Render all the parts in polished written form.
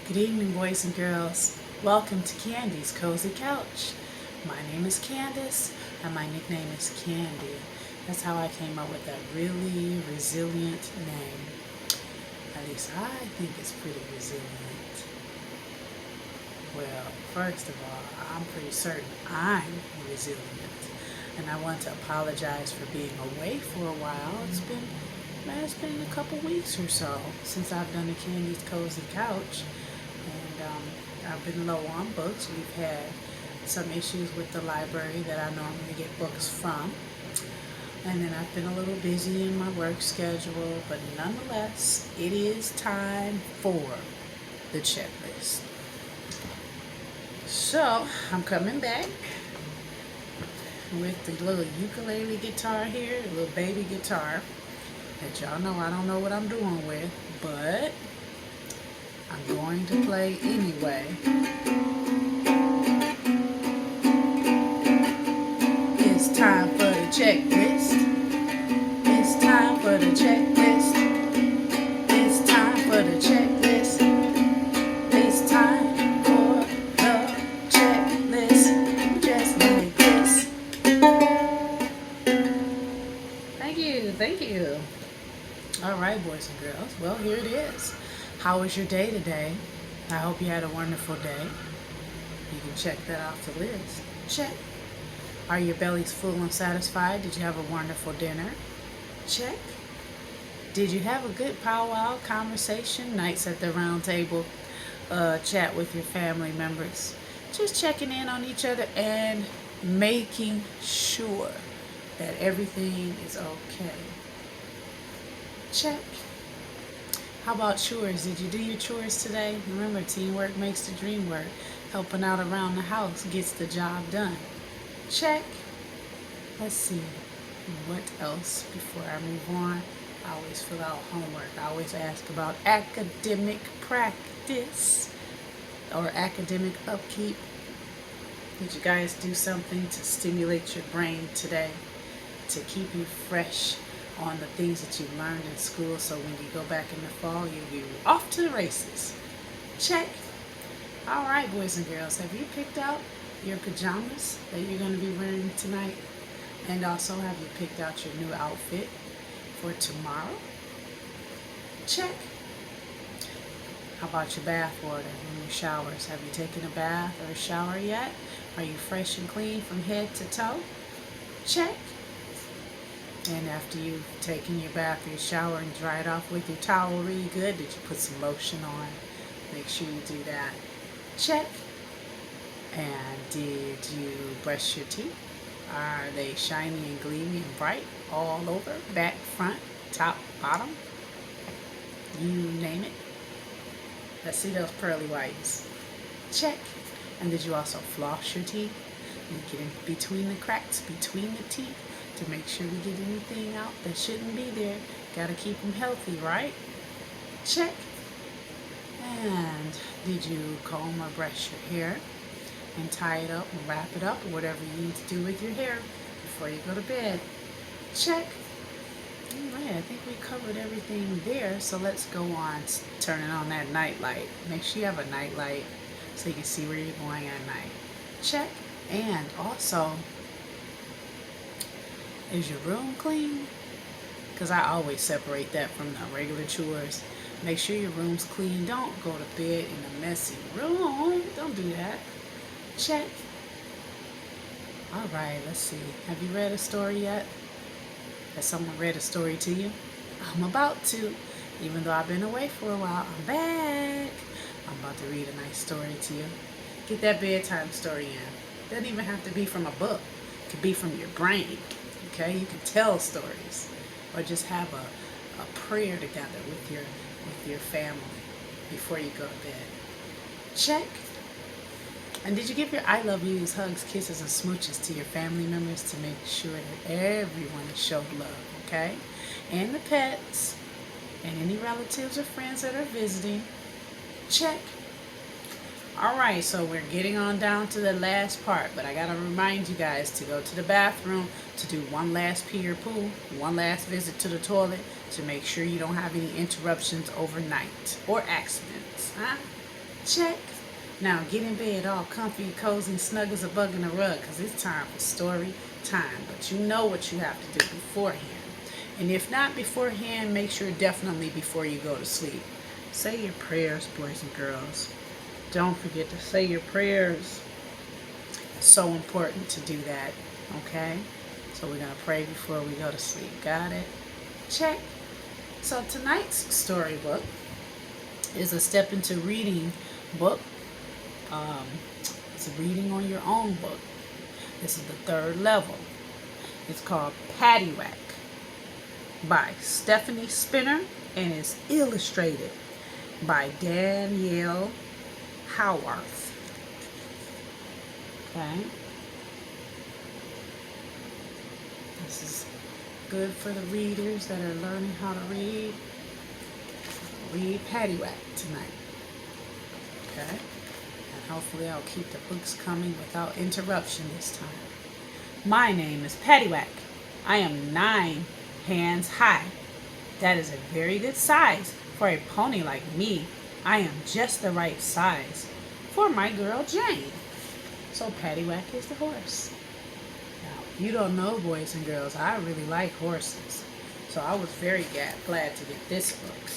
Good evening, boys and girls. Welcome to Candy's Cozy Couch. My name is Candace, and my nickname is Candy. That's how I came up with that really resilient name. At least I think it's pretty resilient. Well, first of all, I'm pretty certain I'm resilient. And I want to apologize for being away for a while. It's been a couple weeks or so since I've done the Candy's Cozy Couch. And I've been low on books. We've had some issues with the library that I normally get books from. And then I've been a little busy in my work schedule, but nonetheless, it is time for the checklist. So, I'm coming back with the little ukulele guitar here, the little baby guitar that y'all know I don't know what I'm doing with, but I'm going to play anyway. It's time for the checklist. It's time for the checklist. It's time for the checklist. It's time for the checklist. Just like this. Thank you. All right, boys and girls. Well, here it is. How was your day today? I hope you had a wonderful day. You can check that off the list. Check. Are your bellies full and satisfied? Did you have a wonderful dinner? Check. Did you have a good powwow conversation? Nights at the round table, chat with your family members. Just checking in on each other and making sure that everything is okay. Check. How about chores? Did you do your chores today? Remember, teamwork makes the dream work. Helping out around the house gets the job done. Check. Let's see. What else before I move on? I always fill out homework. I always ask about academic practice or academic upkeep. Did you guys do something to stimulate your brain today to keep you fresh on the things that you learned in school, so when you go back in the fall, you'll be off to the races? Check. All right, boys and girls, have you picked out your pajamas that you're going to be wearing tonight? And also, have you picked out your new outfit for tomorrow? Check. How about your bath water and your showers? Have you taken a bath or a shower yet? Are you fresh and clean from head to toe? Check. And after you've taken your bath or your shower and dried off with your towel really good, did you put some lotion on? Make sure you do that. Check. And did you brush your teeth? Are they shiny and gleamy and bright all over? Back, front, top, bottom? You name it. Let's see those pearly whites. Check. And did you also floss your teeth? You get in between the cracks, between the teeth, to make sure we get anything out that shouldn't be there. Gotta keep them healthy, right? Check. And did you comb or brush your hair and tie it up and wrap it up, or whatever you need to do with your hair before you go to bed? Check. All right, I think we covered everything there, so let's go on turning on that night light. Make sure you have a night light so you can see where you're going at night. Check. And also, is your room clean? Because I always separate that from the regular chores. Make sure your room's clean. Don't go to bed in a messy room. Don't do that. Check. All right, let's see. Have you read a story yet? Has someone read a story to you? I'm about to. Even though I've been away for a while, I'm back. I'm about to read a nice story to you. Get that bedtime story in. Doesn't even have to be from a book. It could be from your brain. Okay, you can tell stories, or just have a prayer together with your family before you go to bed. Check. And did you give your I love yous, hugs, kisses, and smooches to your family members to make sure that everyone is showed love? Okay, and the pets, and any relatives or friends that are visiting. Check. All right, so we're getting on down to the last part, but I got to remind you guys to go to the bathroom, to do one last pee or poo, one last visit to the toilet, to make sure you don't have any interruptions overnight or accidents. Huh? Check. Now get in bed all comfy, cozy, snug as a bug in a rug, because it's time for story time. But you know what you have to do beforehand. And if not beforehand, make sure definitely before you go to sleep. Say your prayers, boys and girls. Don't forget to say your prayers. So important to do that, okay? So we're going to pray before we go to sleep. Got it? Check. So tonight's storybook is a step into reading book. It's a reading on your own book. This is the third level. It's called Paddywhack by Stephanie Spinner and is illustrated by Danielle Howarth. Okay. This is good for the readers that are learning how to read. Read Paddywhack tonight. Okay? And hopefully I'll keep the books coming without interruption this time. My name is Paddywhack. I am 9 hands high. That is a very good size for a pony like me. I am just the right size for my girl Jane. So Paddywhack is the horse. Now, if you don't know, boys and girls, I really like horses. So I was very glad to get this book.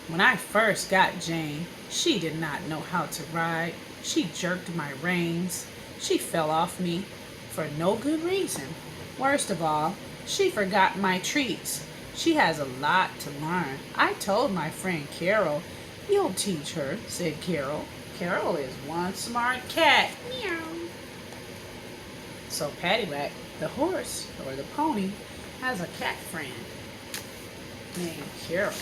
When I first got Jane, she did not know how to ride. She jerked my reins. She fell off me for no good reason. Worst of all, she forgot my treats. She has a lot to learn. I told my friend Carol, "You'll teach her," said Carol. Carol is one smart cat. Meow. So Paddywhack, the horse, or the pony, has a cat friend named Carol.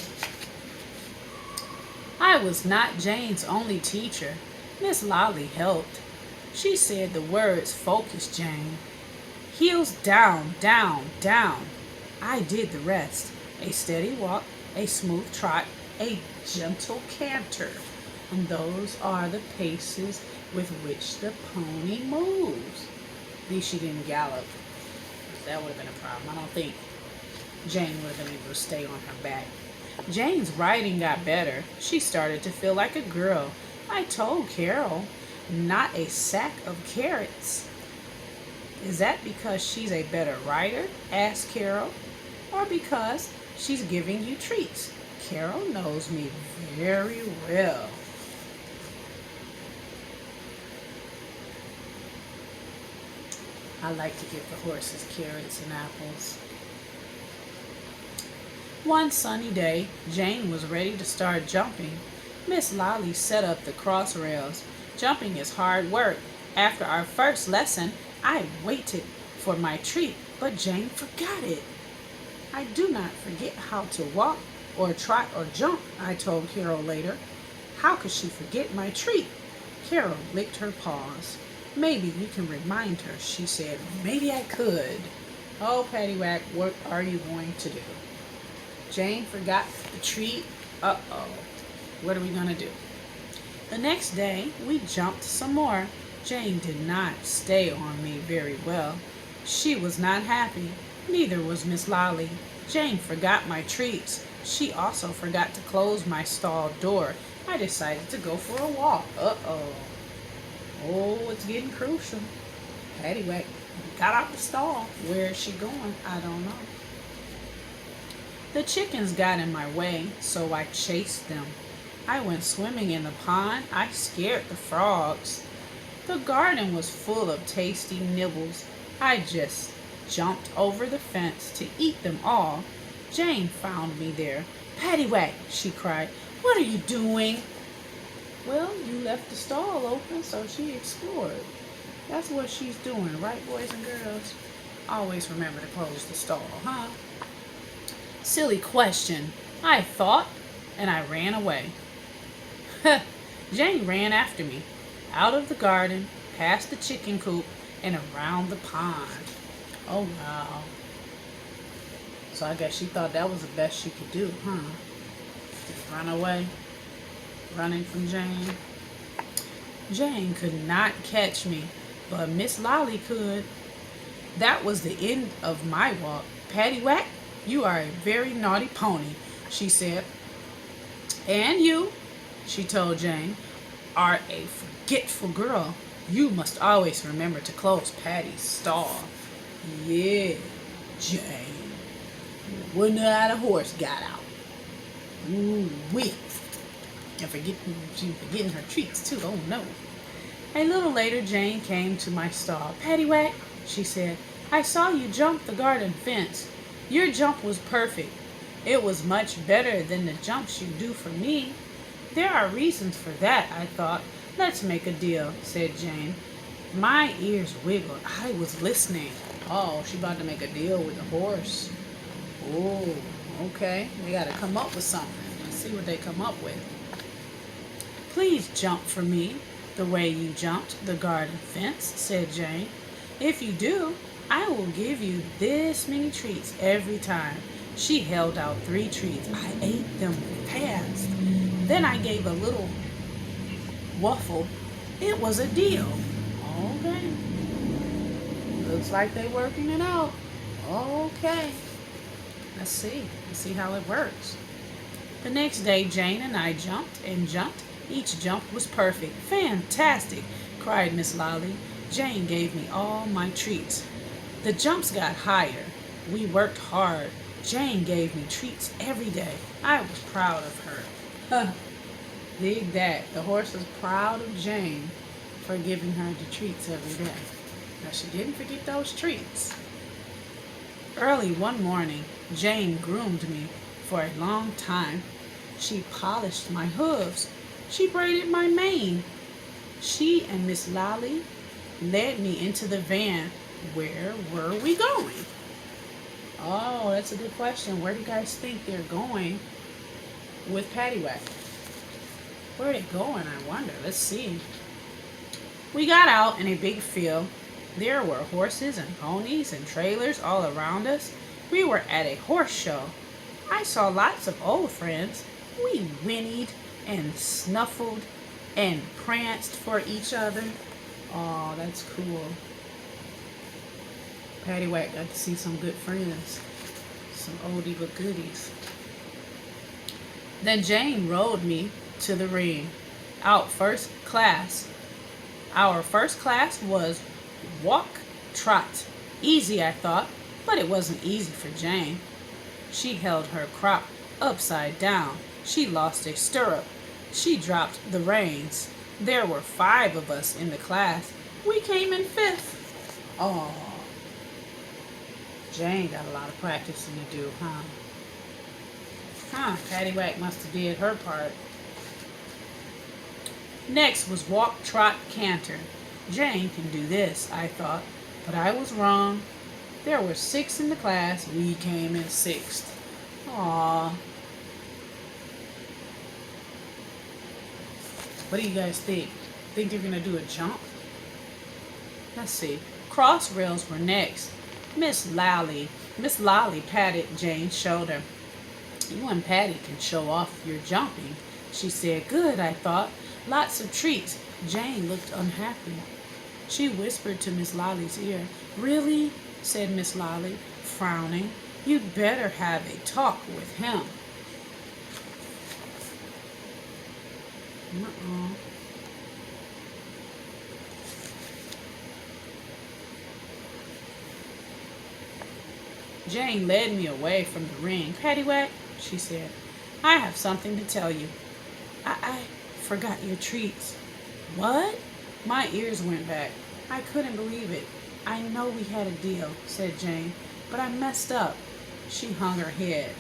I was not Jane's only teacher. Miss Lolly helped. She said the words, "Focus, Jane. Heels down, down, down." I did the rest. A steady walk, a smooth trot, a gentle canter. And those are the paces with which the pony moves. At least she didn't gallop. That would have been a problem. I don't think Jane would have been able to stay on her back. Jane's riding got better. She started to feel like a girl. I told Carol, "Not a sack of carrots." "Is that because she's a better rider?" asked Carol. "Or because she's giving you treats?" Carol knows me very well. I like to give the horses carrots and apples. One sunny day, Jane was ready to start jumping. Miss Lolly set up the cross rails. Jumping is hard work. After our first lesson, I waited for my treat, but Jane forgot it. "I do not forget how to walk or trot or jump," I told Carol later. How could she forget my treat? Carol licked her paws. "Maybe you can remind her," she said. "Maybe I could." "Oh, Paddywhack, what are you going to do?" Jane forgot the treat. Uh-oh. What are we going to do? The next day, we jumped some more. Jane did not stay on me very well. She was not happy. Neither was Miss Lolly. Jane forgot my treats. She also forgot to close my stall door. I decided to go for a walk. Uh-oh. Oh, it's getting crucial. Paddywhack got out the stall. Where is she going? I don't know. The chickens got in my way, so I chased them. I went swimming in the pond. I scared the frogs. The garden was full of tasty nibbles. I just jumped over the fence to eat them all. Jane found me there. "Paddywhack," she cried, "what are you doing?" "Well, you left the stall open, so she explored." That's what she's doing, right, boys and girls? Always remember to close the stall, huh? Silly question. I thought, and I ran away. Jane ran after me, out of the garden, past the chicken coop, and around the pond. Oh, wow. So I guess she thought that was the best she could do, huh? Just run away, running from Jane. Jane could not catch me, but Miss Lolly could. That was the end of my walk. "Paddywhack, you are a very naughty pony," she said. "And you," she told Jane, are a forgetful girl. You must always remember to close Patty's stall. Yeah, Jane. Wouldn't know how the horse got out. Ooh, wee. And she's forgetting her treats too. Oh no. A little later, Jane came to my stall. Paddywhack, she said, I saw you jump the garden fence. Your jump was perfect. It was much better than the jumps you do for me. There are reasons for that, I thought. Let's make a deal, said Jane. My ears wiggled. I was listening. Oh, she about to make a deal with the horse. Oh, okay. They got to come up with something. Let's see what they come up with. Please jump for me the way you jumped the garden fence, said Jane. If you do, I will give you this many treats every time. She held out 3 treats. I ate them fast. Then I gave a little waffle. It was a deal. Okay. Looks like they're working it out. Okay. Let's see how it works. The next day, Jane and I jumped and jumped. Each jump was perfect. Fantastic, cried Miss Lolly. Jane gave me all my treats. The jumps got higher. We worked hard. Jane gave me treats every day. I was proud of her. Dig that. The horse was proud of Jane for giving her the treats every day. Now, she didn't forget those treats. Early one morning, Jane groomed me for a long time. She polished my hooves. She braided my mane. She and Miss Lolly led me into the van. Where were we going? Oh, that's a good question. Where do you guys think they're going with Paddywhack? Where are they going, I wonder? Let's see. We got out in a big field. There were horses and ponies and trailers all around us. We were at a horse show. I saw lots of old friends. We whinnied and snuffled and pranced for each other. Oh, that's cool. Paddywhack got to see some good friends. Some oldie but goodies. Then Jane rode me to the ring. Our first class was walk, trot. Easy, I thought, but it wasn't easy for Jane. She held her crop upside down. She lost a stirrup. She dropped the reins. There were 5 of us in the class. We came in 5th. Oh, Jane got a lot of practicing to do, huh? Paddywhack must have did her part. Next was walk, trot, canter. Jane can do this, I thought, but I was wrong. There were 6 in the class. We came in 6th. Aww. What do you guys think? Think they're gonna do a jump? Let's see. Cross rails were next. Miss Lolly patted Jane's shoulder. You and Patty can show off your jumping, she said. Good, I thought. Lots of treats. Jane looked unhappy. She whispered to Miss Lolly's ear. Really? Said Miss Lolly, frowning. You'd better have a talk with him. Jane led me away from the ring. Paddywhack, she said, I have something to tell you. I forgot your treats. What? My ears went back. I couldn't believe it. I know we had a deal, said Jane, but I messed up. She hung her head.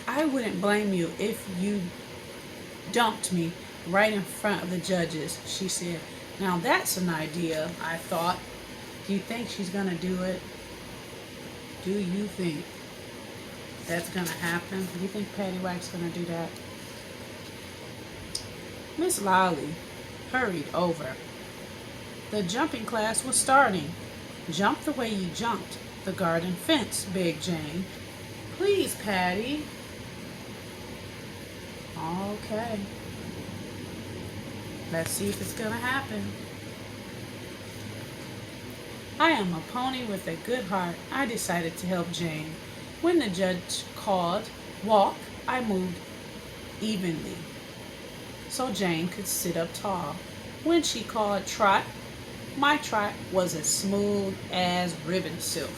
I wouldn't blame you if you dumped me right in front of the judges, she said. Now that's an idea, I thought. Do you think she's going to do it? Do you think that's going to happen? Do you think Paddywhack's going to do that? Miss Lolly hurried over. The jumping class was starting. Jump the way you jumped the garden fence, begged Jane. Please, Patty. Okay. Let's see if it's going to happen. I am a pony with a good heart. I decided to help Jane. When the judge called walk, I moved evenly. so Jane could sit up tall. When she called trot, my trot was as smooth as ribbon silk.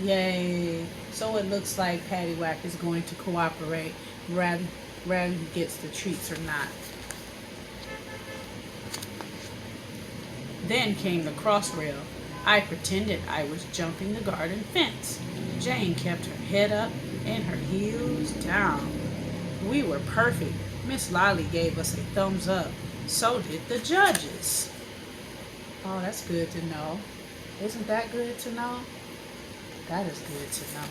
Yay! So it looks like Paddywhack is going to cooperate rather, rather he gets the treats or not. Then came the cross rail. I pretended I was jumping the garden fence. Jane kept her head up and her heels down. We were perfect. Miss Lolly gave us a thumbs up. So did the judges. Oh, that's good to know. Isn't that good to know? That is good to know.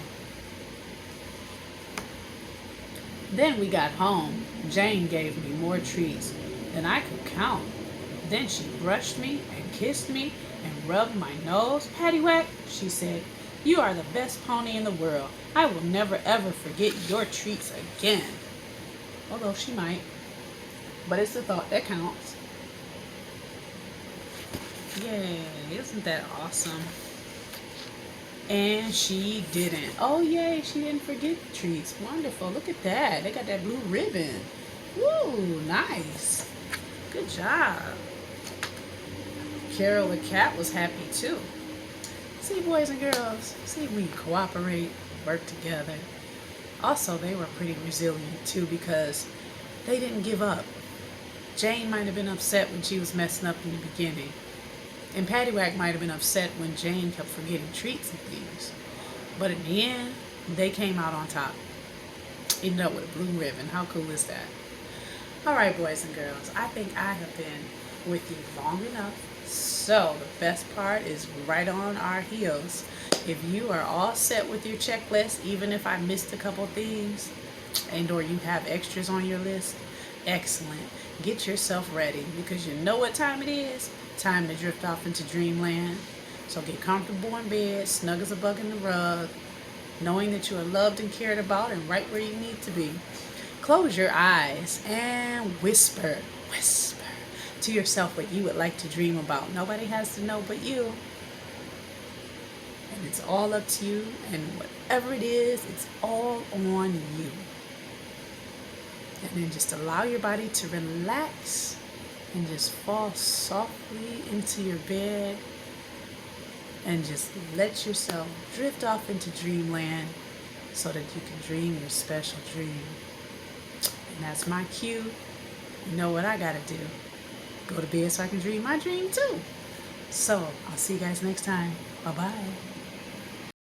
Then we got home. Jane gave me more treats than I could count. Then she brushed me and kissed me and rubbed my nose. Paddywhack, she said, you are the best pony in the world. I will never ever forget your treats again. Although she might. But it's the thought that counts. Yay, isn't that awesome? And she didn't. Oh, yay, she didn't forget the treats. Wonderful. Look at that. They got that blue ribbon. Woo, nice. Good job. Carol the cat was happy too. See, boys and girls, see, we cooperate, work together. Also, they were pretty resilient too because they didn't give up. Jane might have been upset when she was messing up in the beginning. And Paddywhack might have been upset when Jane kept forgetting treats and things. But in the end, they came out on top. Ended up with a blue ribbon. How cool is that? Alright, boys and girls, I think I have been with you long enough. So the best part is right on our heels. If you are all set with your checklist, even if I missed a couple things, and or you have extras on your list, excellent. Get yourself ready because you know what time it is. Time to drift off into dreamland. So get comfortable in bed, snug as a bug in the rug, knowing that you are loved and cared about and right where you need to be. Close your eyes and whisper, whisper to yourself what you would like to dream about. Nobody has to know but you. And it's all up to you. And whatever it is, it's all on you. And then just allow your body to relax and just fall softly into your bed and just let yourself drift off into dreamland so that you can dream your special dream. And that's my cue. You know what I gotta do. Go to bed so I can dream my dream too. So I'll see you guys next time. Bye-bye.